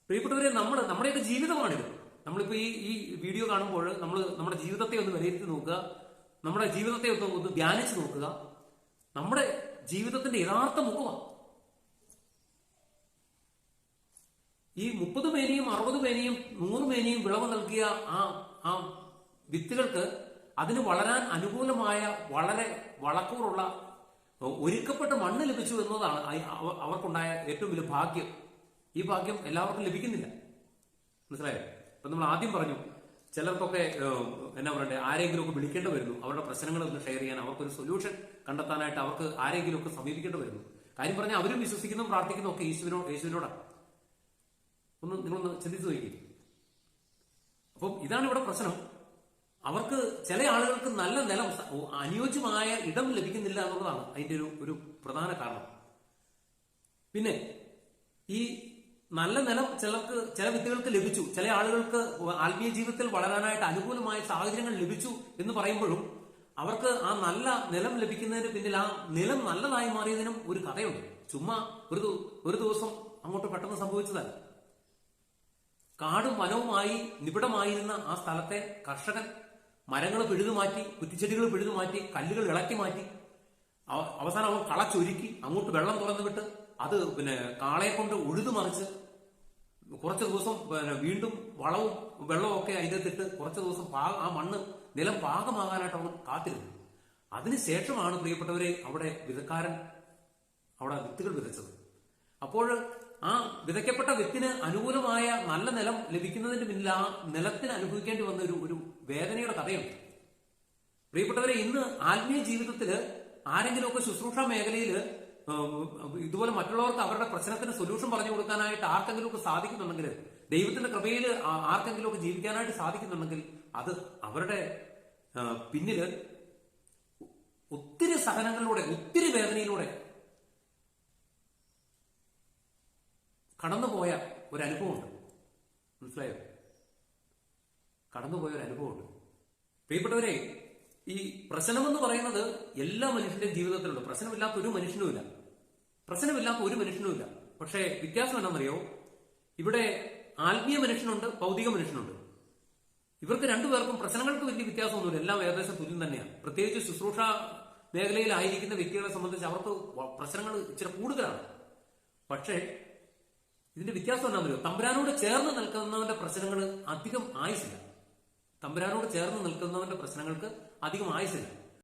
പ്രിയപ്പെട്ടവരെ, നമ്മുടെയൊക്കെ ജീവിതമാണിത്. നമ്മളിപ്പോ ഈ വീഡിയോ കാണുമ്പോൾ നമ്മുടെ ജീവിതത്തെ ഒന്ന് വിലയിരുത്തി നോക്കുക, നമ്മുടെ ജീവിതത്തെ ഒന്ന് ധ്യാനിച്ച് നോക്കുക. നമ്മുടെ ജീവിതത്തിന്റെ യഥാർത്ഥ മുഖമാണ് ഈ 30 മേനിയും 60 മേനിയും 100 മേനിയും വിളവ് നൽകിയ ആ വിത്തുകൾക്ക് അതിന് വളരാൻ അനുകൂലമായ വളരെ വളക്കൂറുള്ള ഒരുക്കപ്പെട്ട മണ്ണ് ലഭിച്ചു എന്നതാണ് അവർക്കുണ്ടായ ഏറ്റവും വലിയ ഭാഗ്യം. ഈ ഭാഗ്യം എല്ലാവർക്കും ലഭിക്കുന്നില്ല. മനസ്സിലായോ? അപ്പൊ നമ്മൾ ആദ്യം പറഞ്ഞു, ചിലർക്കൊക്കെ എന്നാ പറയണ്ടേ, ആരെങ്കിലും ഒക്കെ വിളിക്കേണ്ടി വരുന്നു, അവരുടെ പ്രശ്നങ്ങൾ ഒന്ന് ഷെയർ ചെയ്യാൻ, അവർക്കൊരു സൊല്യൂഷൻ കണ്ടെത്താനായിട്ട് അവർക്ക് ആരെങ്കിലും ഒക്കെ സമീപിക്കേണ്ടി വരുന്നു. കാര്യം പറഞ്ഞാൽ അവരും വിശ്വസിക്കുന്നതും പ്രാർത്ഥിക്കുന്നതും ഒക്കെ യേശുവിനോടാണ്. നിങ്ങളൊന്ന് ചിന്തിച്ചു നോക്കി. അപ്പം ഇതാണ് ഇവിടെ പ്രശ്നം. അവർക്ക് ചില ആളുകൾക്ക് നല്ല നിലം, അനുയോജ്യമായ ഇടം ലഭിക്കുന്നില്ല എന്നുള്ളതാണ് അതിന്റെ ഒരു പ്രധാന കാരണം. പിന്നെ ഈ നല്ല നിലം ചില വിത്തുകൾക്ക് ലഭിച്ചു, ചില ആളുകൾക്ക് ആത്മീയ ജീവിതത്തിൽ വളരാനായിട്ട് അനുകൂലമായ സാഹചര്യങ്ങൾ ലഭിച്ചു എന്ന് പറയുമ്പോഴും അവർക്ക് ആ നല്ല നിലം ലഭിക്കുന്നതിന് പിന്നിൽ ആ നിലം നല്ലതായി മാറിയതിനും ഒരു കഥയുണ്ട്. ചുമ്മാ ഒരു ദിവസം അങ്ങോട്ട് പെട്ടെന്ന് സംഭവിച്ചതല്ല. കാടും വനവുമായി നിബിഡമായിരുന്ന ആ സ്ഥലത്തെ കർഷകൻ മരങ്ങൾ പിഴുതുമാറ്റി, കുറ്റിച്ചെടികൾ പിഴുതുമാറ്റി, കല്ലുകൾ ഇളക്കി മാറ്റി, അവസാനം അവൻ കളച്ചൊരുക്കി അങ്ങോട്ട് വെള്ളം തുറന്നു വിട്ട് അത് കാളയെ കൊണ്ട് ഉഴുതുമറിച്ച് കുറച്ച് ദിവസം വീണ്ടും വളവും വെള്ളവും ഒക്കെ അതിനകത്തിട്ട് കുറച്ച് ദിവസം ആ മണ്ണ് നിലം പാകമാകാനായിട്ട് അവൻ കാത്തിരുന്നു. അതിനുശേഷമാണ് പ്രിയപ്പെട്ടവരെ അവിടെ വിതക്കാരൻ അവിടെ വിത്തുകൾ വിതച്ചത്. അപ്പോൾ ആ വിതയ്ക്കപ്പെട്ട വിത്തിന് അനുകൂലമായ നല്ല നിലം ലഭിക്കുന്നതിന് പിന്നിൽ ആ നിലത്തിന് അനുഭവിക്കേണ്ടി വന്ന ഒരു വേദനയുടെ കഥയുണ്ട്. പ്രിയപ്പെട്ടവരെ, ഇന്ന് ആത്മീയ ജീവിതത്തില് ആരെങ്കിലുമൊക്കെ ശുശ്രൂഷ മേഖലയിൽ ഇതുപോലെ മറ്റുള്ളവർക്ക് അവരുടെ പ്രശ്നത്തിന് സൊല്യൂഷൻ പറഞ്ഞു കൊടുക്കാനായിട്ട് ആർക്കെങ്കിലുമൊക്കെ സാധിക്കുന്നുണ്ടെങ്കിൽ, ദൈവത്തിന്റെ കൃപയിൽ ആർക്കെങ്കിലുമൊക്കെ ജീവിക്കാനായിട്ട് സാധിക്കുന്നുണ്ടെങ്കിൽ, അത് അവരുടെ പിന്നില് ഒത്തിരി സഹനങ്ങളിലൂടെ, ഒത്തിരി വേദനയിലൂടെ കടന്നുപോയ ഒരു അനുഭവമുണ്ട്. മനസ്സിലായോ? കടന്നുപോയ ഒരു അനുഭവമുണ്ട്. പ്രിയപ്പെട്ടവരെ, ഈ പ്രശ്നമെന്ന് പറയുന്നത് എല്ലാ മനുഷ്യന്റെയും ജീവിതത്തിലുണ്ട്. പ്രശ്നമില്ലാത്ത ഒരു മനുഷ്യനുമില്ല. പക്ഷേ വ്യത്യാസം എന്താണെന്നറിയോ? ഇവിടെ ആത്മീയ മനുഷ്യനുണ്ട്, ഭൗതിക മനുഷ്യനുണ്ട്. ഇവർക്ക് രണ്ടുപേർക്കും പ്രശ്നങ്ങൾക്ക് വലിയ വ്യത്യാസമൊന്നുമില്ല. എല്ലാം ഏകദേശം തുല്യം തന്നെയാണ്. പ്രത്യേകിച്ച് ശുശ്രൂഷ മേഖലയിലായിരിക്കുന്ന വ്യക്തികളെ സംബന്ധിച്ച് അവർക്ക് പ്രശ്നങ്ങൾ ഇച്ചിരി കൂടുതലാണ്. പക്ഷേ ഇതിന്റെ വ്യത്യാസം എന്താണെന്നറിയോ? തമ്പുരാനോട് ചേർന്ന് നിൽക്കുന്നവന്റെ പ്രശ്നങ്ങൾ അധികം ആയുസില്ല. തമ്പുരാനോട് ചേർന്ന് നിൽക്കുന്നവന്റെ പ്രശ്നങ്ങൾക്ക് അധികം ആയുസില്ല.